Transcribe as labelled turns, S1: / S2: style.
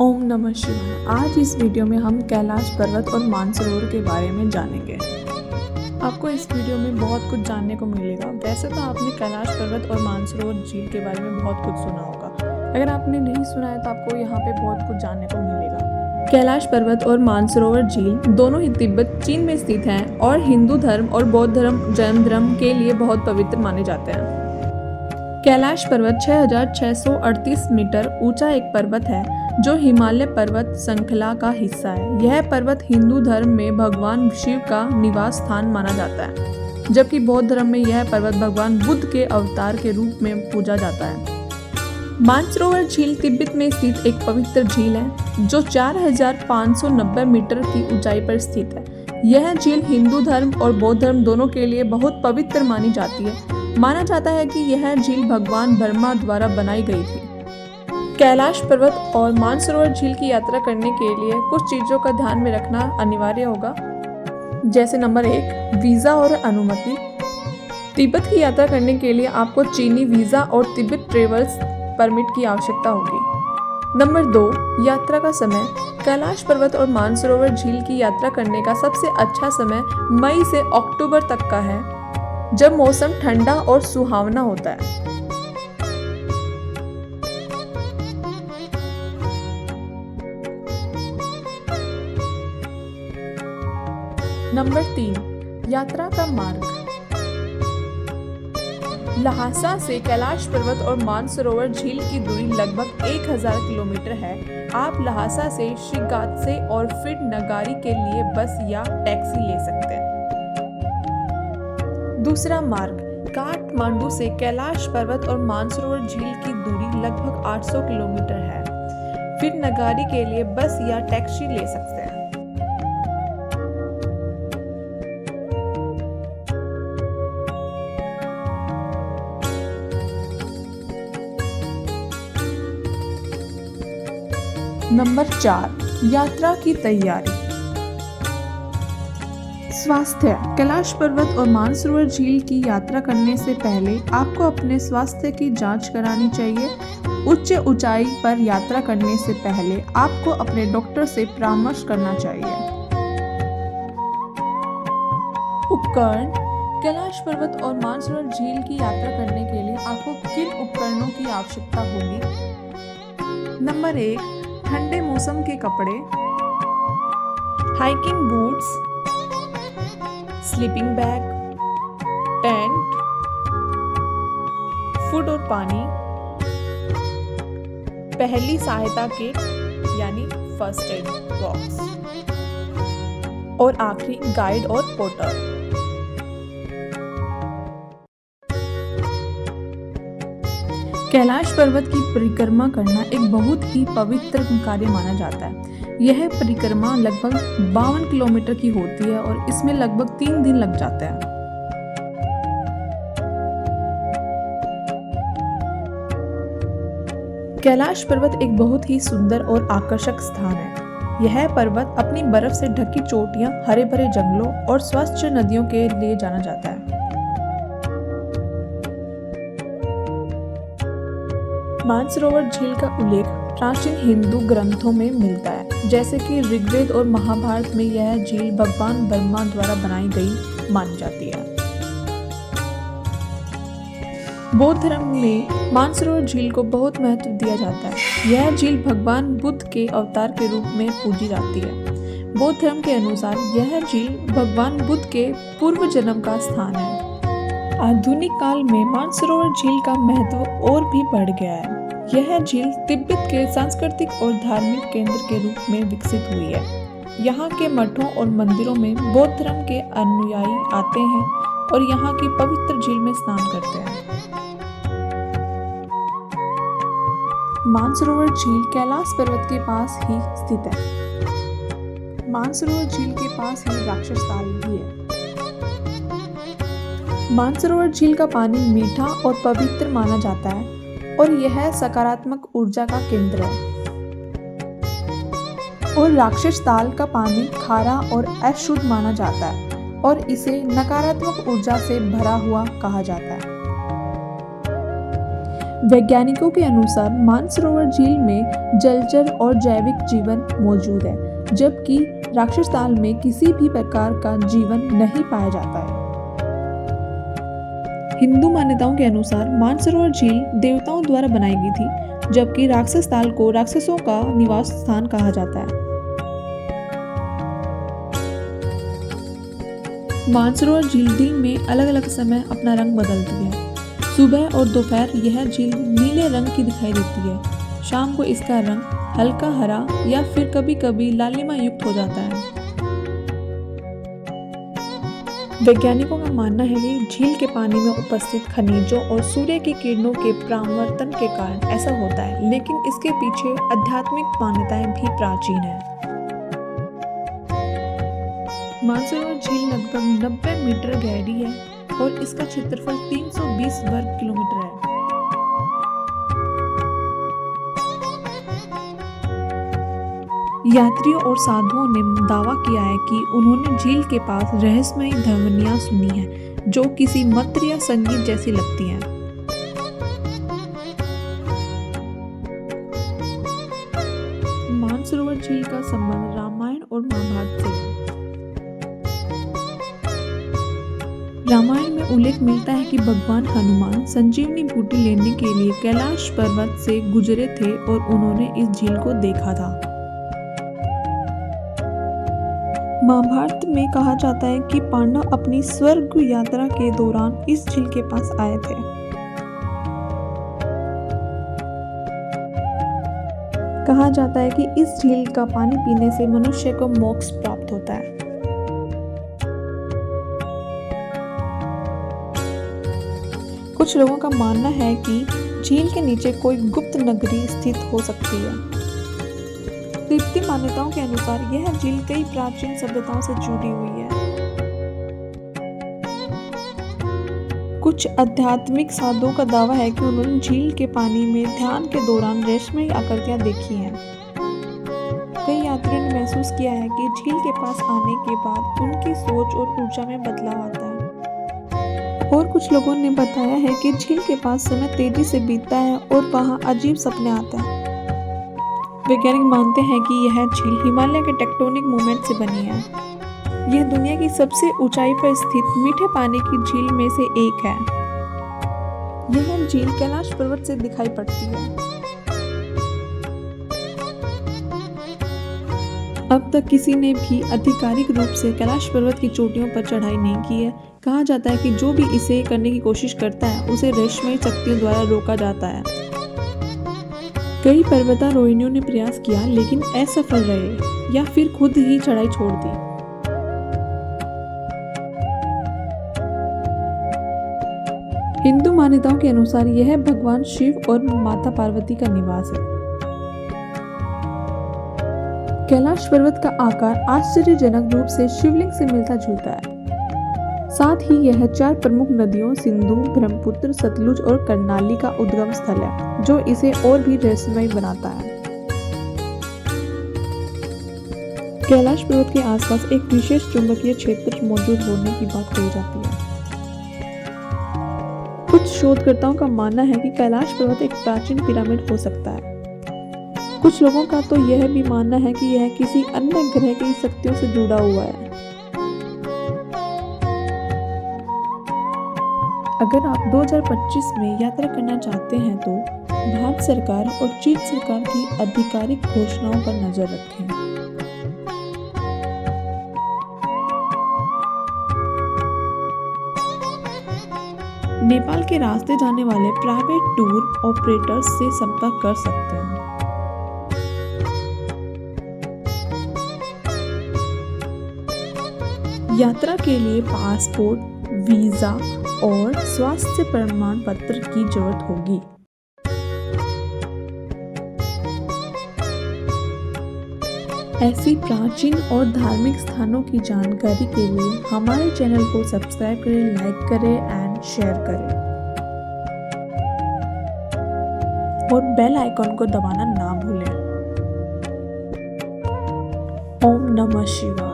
S1: ओम नमः शिवाय। आज इस वीडियो में हम कैलाश पर्वत और मानसरोवर के बारे में जानेंगे। आपको इस वीडियो में बहुत कुछ जानने को मिलेगा। वैसे तो आपने कैलाश पर्वत और मानसरोवर झील के बारे में बहुत कुछ सुना होगा। अगर आपने नहीं सुना है तो आपको यहाँ पे बहुत कुछ जानने को मिलेगा। कैलाश पर्वत और मानसरोवर झील दोनों ही तिब्बत चीन में स्थित हैं और हिंदू धर्म और बौद्ध धर्म जैन धर्म के लिए बहुत पवित्र माने जाते हैं। कैलाश पर्वत 6,638 मीटर ऊंचा एक पर्वत है जो हिमालय पर्वत श्रृंखला का हिस्सा है। यह पर्वत हिंदू धर्म में भगवान शिव का निवास स्थान माना जाता है, जबकि बौद्ध धर्म में यह पर्वत भगवान बुद्ध के अवतार के रूप में पूजा जाता है। मानसरोवर झील तिब्बत में स्थित एक पवित्र झील है जो 4,590 मीटर की ऊंचाई पर स्थित है। यह झील हिंदू धर्म और बौद्ध धर्म दोनों के लिए बहुत पवित्र मानी जाती है। माना जाता है कि यह झील भगवान ब्रह्मा द्वारा बनाई गई थी। कैलाश पर्वत और मानसरोवर झील की यात्रा करने के लिए कुछ चीजों का ध्यान में रखना अनिवार्य होगा, जैसे नंबर 1 वीजा और अनुमति। तिब्बत की यात्रा करने के लिए आपको चीनी वीजा और तिब्बत ट्रेवल्स परमिट की आवश्यकता होगी। नंबर 2 यात्रा का समय। कैलाश पर्वत और मानसरोवर झील की यात्रा करने का सबसे अच्छा समय मई से अक्टूबर तक का है, जब मौसम ठंडा और सुहावना होता है। नंबर 3 यात्रा का मार्ग। लहासा से कैलाश पर्वत और मानसरोवर झील की दूरी लगभग 1,000 किलोमीटर है। आप लहासा से शिगात्से और फिर नगारी के लिए बस या टैक्सी ले सकते हैं। दूसरा मार्ग। काठमांडू से कैलाश पर्वत और मानसरोवर झील की दूरी लगभग 800 किलोमीटर है। फिर नगारी के लिए बस या टैक्सी ले सकते हैं। नंबर 4 यात्रा की तैयारी। स्वास्थ्य। कैलाश पर्वत और मानसरोवर झील की यात्रा करने से पहले आपको अपने स्वास्थ्य की जांच करानी चाहिए। उच्च ऊंचाई पर यात्रा करने से पहले आपको अपने डॉक्टर से परामर्श करना चाहिए। उपकरण। कैलाश पर्वत और मानसरोवर झील की यात्रा करने के लिए आपको किन उपकरणों की आवश्यकता होगी? नंबर 1 ठंडे मौसम के कपड़े, hiking boots, sleeping bag, tent, food और पानी, पहली सहायता किट यानी फर्स्ट एड बॉक्स, और आखिरी गाइड और पोर्टर। कैलाश पर्वत की परिक्रमा करना एक बहुत ही पवित्र कार्य माना जाता है। यह परिक्रमा लगभग 52 किलोमीटर की होती है और इसमें लगभग 3 दिन लग जाते हैं। कैलाश पर्वत एक बहुत ही सुंदर और आकर्षक स्थान है। यह पर्वत अपनी बर्फ से ढकी चोटियां, हरे भरे जंगलों और स्वच्छ नदियों के लिए जाना जाता है। मानसरोवर झील का उल्लेख प्राचीन हिंदू ग्रंथों में मिलता है, जैसे कि ऋग्वेद और महाभारत में यह झील भगवान ब्रह्मा द्वारा बनाई गई मानी जाती है। बौद्ध धर्म में मानसरोवर झील को बहुत महत्व दिया जाता है। यह झील भगवान बुद्ध के अवतार के रूप में पूजी जाती है। बौद्ध धर्म के अनुसार यह झील भगवान बुद्ध के पूर्व जन्म का स्थान है। आधुनिक काल में मानसरोवर झील का महत्व और भी बढ़ गया है। यह झील तिब्बत के सांस्कृतिक और धार्मिक केंद्र के रूप में विकसित हुई है। यहाँ के मठों और मंदिरों में बौद्ध धर्म के अनुयायी आते हैं और यहाँ की पवित्र झील में स्नान करते हैं। मानसरोवर झील कैलाश पर्वत के पास ही स्थित है। मानसरोवर झील के पास ही राक्षस ताल भी है। मानसरोवर झील का पानी मीठा और पवित्र माना जाता है और यह सकारात्मक ऊर्जा का केंद्र है। और राक्षस ताल का पानी खारा और अशुद्ध माना जाता है और इसे नकारात्मक ऊर्जा से भरा हुआ कहा जाता है। वैज्ञानिकों के अनुसार मानसरोवर झील में जलचर और जैविक जीवन मौजूद है, जबकि राक्षस ताल में किसी भी प्रकार का जीवन नहीं पाया जाता है। हिंदू मान्यताओं के अनुसार मानसरोवर झील देवताओं द्वारा बनाई गई थी, जबकि राक्षस ताल को राक्षसों का निवास स्थान कहा जाता है। मानसरोवर झील दिन में अलग अलग समय अपना रंग बदलती है। सुबह और दोपहर यह झील नीले रंग की दिखाई देती है। शाम को इसका रंग हल्का हरा या फिर कभी कभी लालिमा युक्त हो जाता है। वैज्ञानिकों का मानना है कि झील के पानी में उपस्थित खनिजों और सूर्य की किरणों के परावर्तन के कारण ऐसा होता है, लेकिन इसके पीछे आध्यात्मिक मान्यताएं भी प्राचीन हैं। मानसरोवर झील लगभग 90 मीटर गहरी है और इसका क्षेत्रफल 320 वर्ग किलोमीटर है। यात्रियों और साधुओं ने दावा किया है कि उन्होंने झील के पास रहस्यमयी ध्वनियां सुनी हैं, जो किसी मंत्र या संगीत जैसी लगती हैं। मानसरोवर झील का संबंध रामायण और महाभारत से है। रामायण में उल्लेख मिलता है कि भगवान हनुमान संजीवनी बूटी लेने के लिए कैलाश पर्वत से गुजरे थे और उन्होंने इस झील को देखा था। महाभारत में कहा जाता है कि पांडव अपनी स्वर्ग यात्रा के दौरान इस झील के पास आए थे। कहा जाता है कि इस झील का पानी पीने से मनुष्य को मोक्ष प्राप्त होता है। कुछ लोगों का मानना है कि झील के नीचे कोई गुप्त नगरी स्थित हो सकती है। तिब्बती मान्यताओं के अनुसार यह झील कई प्राचीन सभ्यताओं से जुड़ी हुई है। कुछ आध्यात्मिक साधुओं का दावा है कि उन्होंने झील के पानी में ध्यान के दौरान रहस्यमयी आकृतियां देखी हैं। कई यात्रियों ने महसूस किया है कि झील के पास आने के बाद उनकी सोच और ऊर्जा में बदलाव आता है। और कुछ लोगों ने बताया है कि झील के पास समय तेजी से बीतता है और वहां अजीब सपने आते हैं। वैज्ञानिक मानते हैं कि यह झील हिमालय के टेक्टोनिक मूवमेंट से बनी है। यह दुनिया की सबसे ऊंचाई पर स्थित मीठे पानी की झील में से एक है। यह झील कैलाश पर्वत से दिखाई पड़ती है। अब तक किसी ने भी आधिकारिक रूप से कैलाश पर्वत की चोटियों पर चढ़ाई नहीं की है। कहा जाता है कि जो भी इसे करने की कोशिश करता है उसे रहस्यमयी शक्तियों द्वारा रोका जाता है। कई पर्वतारोहियों ने प्रयास किया लेकिन असफल रहे या फिर खुद ही चढ़ाई छोड़ दी। हिंदू मान्यताओं के अनुसार यह भगवान शिव और माता पार्वती का निवास है। कैलाश पर्वत का आकार आश्चर्यजनक रूप से शिवलिंग से मिलता जुलता है। साथ ही यह 4 प्रमुख नदियों सिंधु, ब्रह्मपुत्र, सतलुज और कर्णाली का उद्गम स्थल है, जो इसे और भी रहस्यमय बनाता है। कैलाश पर्वत के आसपास एक विशेष चुंबकीय क्षेत्र मौजूद होने की बात कही जाती है। कुछ शोधकर्ताओं का मानना है कि कैलाश पर्वत एक प्राचीन पिरामिड हो सकता है। कुछ लोगों का तो यह भी मानना है कि यह किसी अन्य ग्रह की शक्तियों से जुड़ा हुआ है। अगर आप 2025 में यात्रा करना चाहते हैं तो भारत सरकार और चीन सरकार की आधिकारिक घोषणाओं पर नजर रखें। नेपाल के रास्ते जाने वाले प्राइवेट टूर ऑपरेटर्स से संपर्क कर सकते हैं। यात्रा के लिए पासपोर्ट, वीजा और स्वास्थ्य प्रमाण पत्र की जरूरत होगी। ऐसी प्राचीन और धार्मिक स्थानों की जानकारी के लिए हमारे चैनल को सब्सक्राइब करें, लाइक करें एंड शेयर करें और बेल आइकॉन को दबाना ना भूलें। ओम नमः शिवाय।